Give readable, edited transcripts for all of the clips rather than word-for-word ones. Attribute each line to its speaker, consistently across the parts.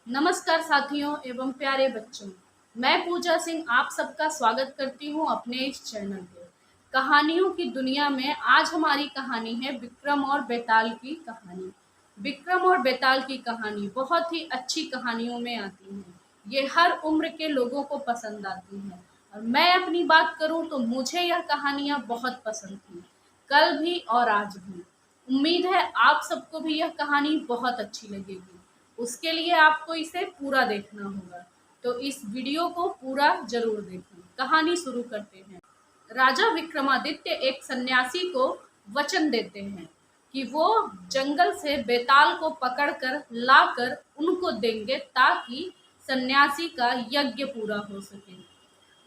Speaker 1: नमस्कार साथियों एवं प्यारे बच्चों। मैं पूजा सिंह आप सबका स्वागत करती हूँ अपने इस चैनल पे। कहानियों की दुनिया में आज हमारी कहानी है विक्रम और बेताल की कहानी। विक्रम और बेताल की कहानी बहुत ही अच्छी कहानियों में आती है। ये हर उम्र के लोगों को पसंद आती है और मैं अपनी बात करूँ तो मुझे यह कहानियाँ बहुत पसंद थी, कल भी और आज भी। उम्मीद है आप सबको भी यह कहानी बहुत अच्छी लगेगी। उसके लिए आपको इसे पूरा देखना होगा, तो इस वीडियो को पूरा जरूर देखें। कहानी शुरू करते हैं। राजा विक्रमादित्य एक सन्यासी को वचन देते हैं कि वो जंगल से बेताल को पकड़कर लाकर उनको देंगे ताकि सन्यासी का यज्ञ पूरा हो सके।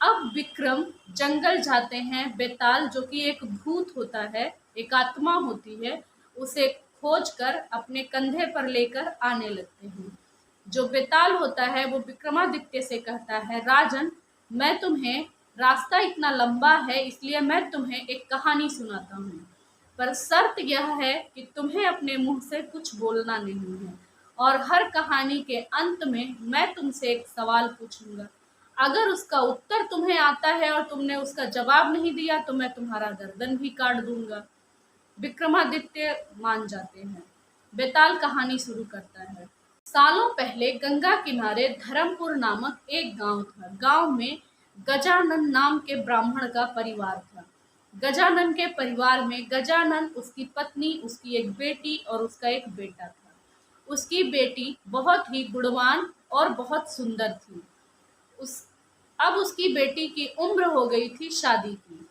Speaker 1: अब विक्रम जंगल जाते हैं। बेताल जो कि एक भूत होता है, एक आत्मा होती है, उसे खोजकर अपने कंधे पर लेकर आने लगते हैं। जो बेताल होता है वो विक्रमादित्य से कहता है, राजन, मैं तुम्हें, रास्ता इतना लंबा है इसलिए मैं तुम्हें एक कहानी सुनाता हूँ, पर शर्त यह है कि तुम्हें अपने मुंह से कुछ बोलना नहीं है और हर कहानी के अंत में मैं तुमसे एक सवाल पूछूंगा। अगर उसका उत्तर तुम्हें आता है और तुमने उसका जवाब नहीं दिया तो मैं तुम्हारा गर्दन भी काट दूंगा। विक्रमादित्य मान जाते हैं। बेताल कहानी शुरू करता है। सालों पहले गंगा किनारे धर्मपुर नामक एक गांव था। गांव में गजानन नाम के ब्राह्मण का परिवार था। गजानन के परिवार में गजानन, उसकी पत्नी, उसकी एक बेटी और उसका एक बेटा था। उसकी बेटी बहुत ही गुणवान और बहुत सुंदर थी। उस अब उसकी बेटी की उम्र हो गई थी शादी की,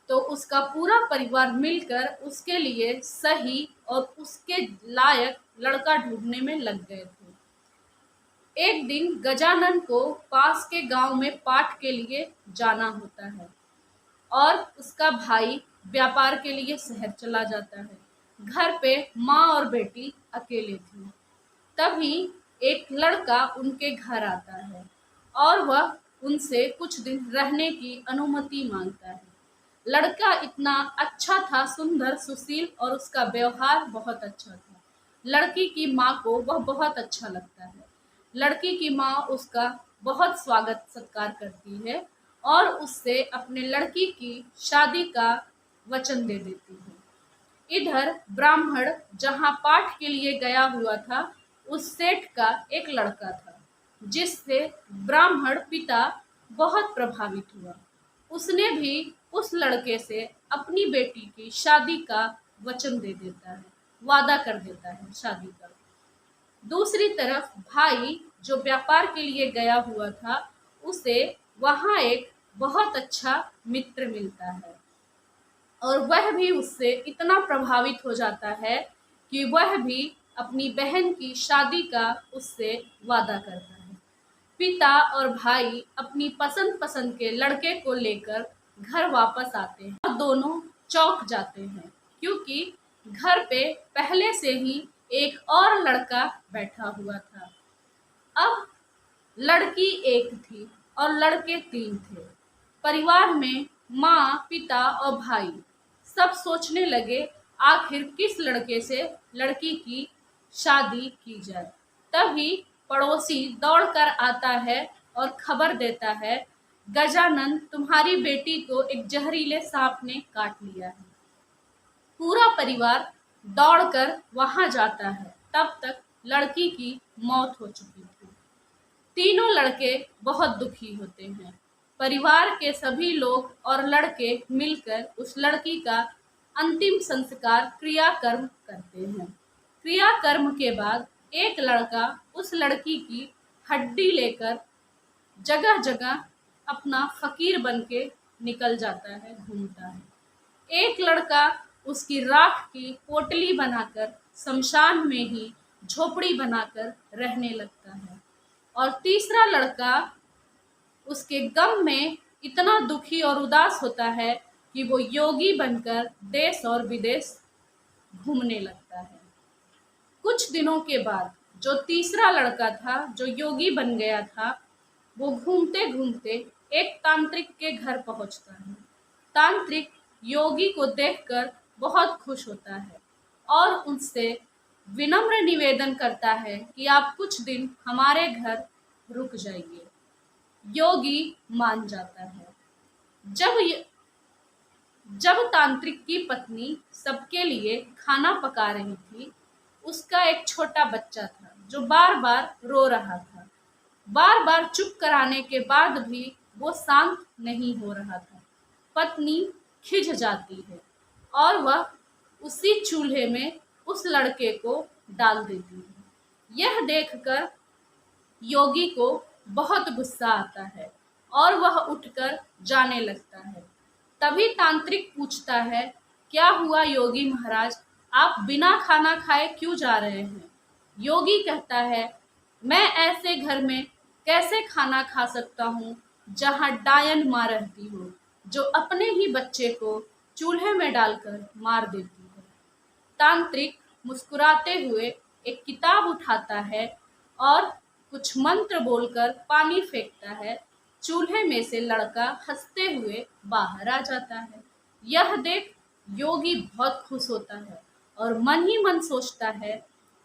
Speaker 1: तो उसका पूरा परिवार मिलकर उसके लिए सही और उसके लायक लड़का ढूंढने में लग गए थे। एक दिन गजानन को पास के गांव में पाठ के लिए जाना होता है और उसका भाई व्यापार के लिए शहर चला जाता है। घर पे माँ और बेटी अकेले थी। तभी एक लड़का उनके घर आता है और वह उनसे कुछ दिन रहने की अनुमति मांगता है। लड़का इतना अच्छा था, सुंदर, सुशील और उसका व्यवहार बहुत अच्छा था। लड़की की माँ को वह बहुत अच्छा लगता है। लड़की की माँ उसका बहुत स्वागत सत्कार करती है और उससे अपने लड़की की शादी का वचन दे देती है। इधर ब्राह्मण जहाँ पाठ के लिए गया हुआ था, उस सेठ का एक लड़का था जिससे ब्राह्मण पिता बहुत प्रभावित हुआ। उसने भी उस लड़के से अपनी बेटी की शादी का वचन दे देता है, वादा कर देता है शादी का। दूसरी तरफ भाई जो व्यापार के लिए गया हुआ था, उसे वहाँ एक बहुत अच्छा मित्र मिलता है और वह भी उससे इतना प्रभावित हो जाता है कि वह भी अपनी बहन की शादी का उससे वादा करता है। पिता और भाई अपनी पसंद पसंद के लड़के को लेकर घर वापस आते हैं और दोनों चौंक जाते हैं क्योंकि घर पे पहले से ही एक और लड़का बैठा हुआ था। अब लड़की एक थी और लड़के तीन थे। परिवार में माँ, पिता और भाई सब सोचने लगे आखिर किस लड़के से लड़की की शादी की जाए। तभी पड़ोसी दौड़कर आता है और खबर देता है, गजानन, तुम्हारी बेटी को एक जहरीले सांप ने काट लिया है। पूरा परिवार दौड़कर वहां जाता है। तब तक लड़की की मौत हो चुकी थी। तीनों लड़के बहुत दुखी होते हैं। परिवार के सभी लोग और लड़के मिलकर उस लड़की का अंतिम संस्कार क्रियाकर्म करते हैं। क्रियाकर्म के बाद एक लड़का उस लड़की की हड्डी लेकर जगह जगह अपना फकीर बन के निकल जाता है, घूमता है। एक लड़का उसकी राख की पोटली बनाकर शमशान में ही झोपड़ी बनाकर रहने लगता है और तीसरा लड़का उसके गम में इतना दुखी और उदास होता है कि वो योगी बनकर देश और विदेश घूमने लगता है। कुछ दिनों के बाद जो तीसरा लड़का था, जो योगी बन गया था, वो घूमते घूमते एक तांत्रिक के घर पहुंचता है। तांत्रिक योगी को देखकर बहुत खुश होता है और उससे विनम्र निवेदन करता है कि आप कुछ दिन हमारे घर रुक जाइए। योगी मान जाता है। जब तांत्रिक की पत्नी सबके लिए खाना पका रही थी, उसका एक छोटा बच्चा था जो बार बार रो रहा था। बार बार चुप कराने के बाद भी वो शांत नहीं हो रहा था। पत्नी खिंच जाती है और वह उसी चूल्हे में उस लड़के को डाल देती है। यह देखकर योगी को बहुत गुस्सा आता है और वह उठकर जाने लगता है। तभी तांत्रिक पूछता है, क्या हुआ योगी महाराज, आप बिना खाना खाए क्यों जा रहे हैं? योगी कहता है, मैं ऐसे घर में कैसे खाना खा सकता हूँ जहाँ डायन माँ रहती हो, जो अपने ही बच्चे को चूल्हे में डालकर मार देती है। तांत्रिक मुस्कुराते हुए एक किताब उठाता है और कुछ मंत्र बोलकर पानी फेंकता है। चूल्हे में से लड़का हंसते हुए बाहर आ जाता है। यह देख योगी बहुत खुश होता है और मन ही मन सोचता है,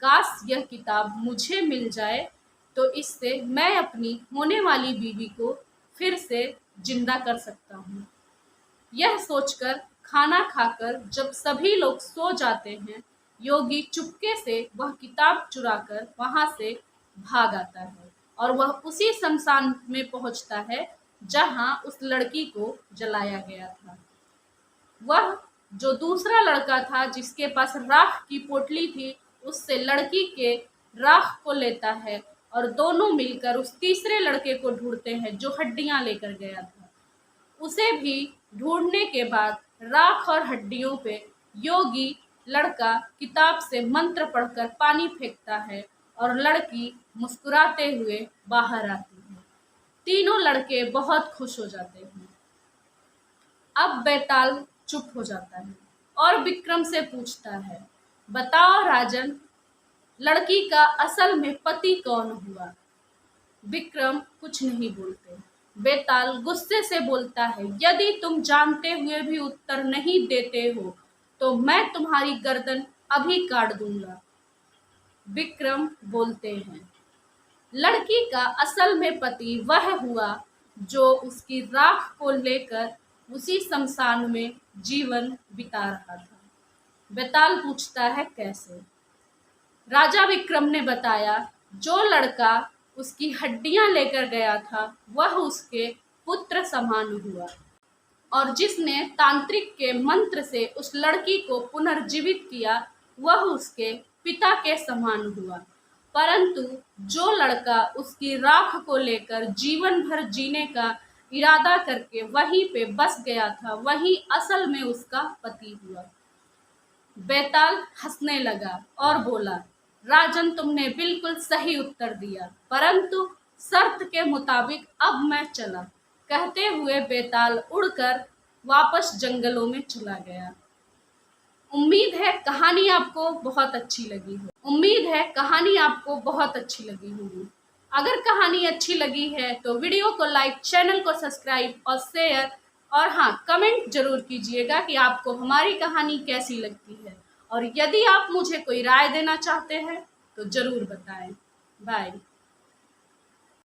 Speaker 1: काश यह किताब मुझे मिल जाए तो इससे मैं अपनी होने वाली बीवी को फिर से जिंदा कर सकता हूँ। यह सोचकर खाना खाकर जब सभी लोग सो जाते हैं, योगी चुपके से वह किताब चुराकर वहां से भाग आता है और वह उसी शमशान में पहुंचता है जहां उस लड़की को जलाया गया था। वह जो दूसरा लड़का था जिसके पास राख की पोटली थी, उससे लड़की के राख को लेता है और दोनों मिलकर उस तीसरे लड़के को ढूंढते हैं जो हड्डियां लेकर गया था। उसे भी ढूंढने के बाद राख और हड्डियों पे योगी लड़का किताब से मंत्र पढ़कर पानी फेंकता है और लड़की मुस्कुराते हुए बाहर आती है। तीनों लड़के बहुत खुश हो जाते हैं। अब बेताल चुप हो जाता है और विक्रम से पूछता है, बताओ राजन, लड़की का असल में पति कौन हुआ? विक्रम कुछ नहीं बोलते। बेताल गुस्से से बोलता है, यदि तुम जानते हुए भी उत्तर नहीं देते हो तो मैं तुम्हारी गर्दन अभी काट दूंगा। विक्रम बोलते हैं, लड़की का असल में पति वह हुआ जो उसकी राख को लेकर उसी शमशान में जीवन बिता रहा था। बेताल पूछता है, कैसे? राजा विक्रम ने बताया, जो लड़का उसकी हड्डियां लेकर गया था वह उसके पुत्र समान हुआ और जिसने तांत्रिक के मंत्र से उस लड़की को पुनर्जीवित किया वह उसके पिता के समान हुआ। परंतु जो लड़का उसकी राख को लेकर जीवन भर जीने का इरादा करके वहीं पे बस गया था, वही असल में उसका पति हुआ। बेताल हंसने लगा और बोला, राजन, तुमने बिल्कुल सही उत्तर दिया, परंतु शर्त के मुताबिक अब मैं चला। कहते हुए बेताल उड़कर वापस जंगलों में चला गया। उम्मीद है कहानी आपको बहुत अच्छी लगी होगी। अगर कहानी अच्छी लगी है तो वीडियो को लाइक, चैनल को सब्सक्राइब और शेयर, और हाँ, कमेंट जरूर कीजिएगा कि आपको हमारी कहानी कैसी लगती है। और यदि आप मुझे कोई राय देना चाहते हैं तो जरूर बताएं। बाय।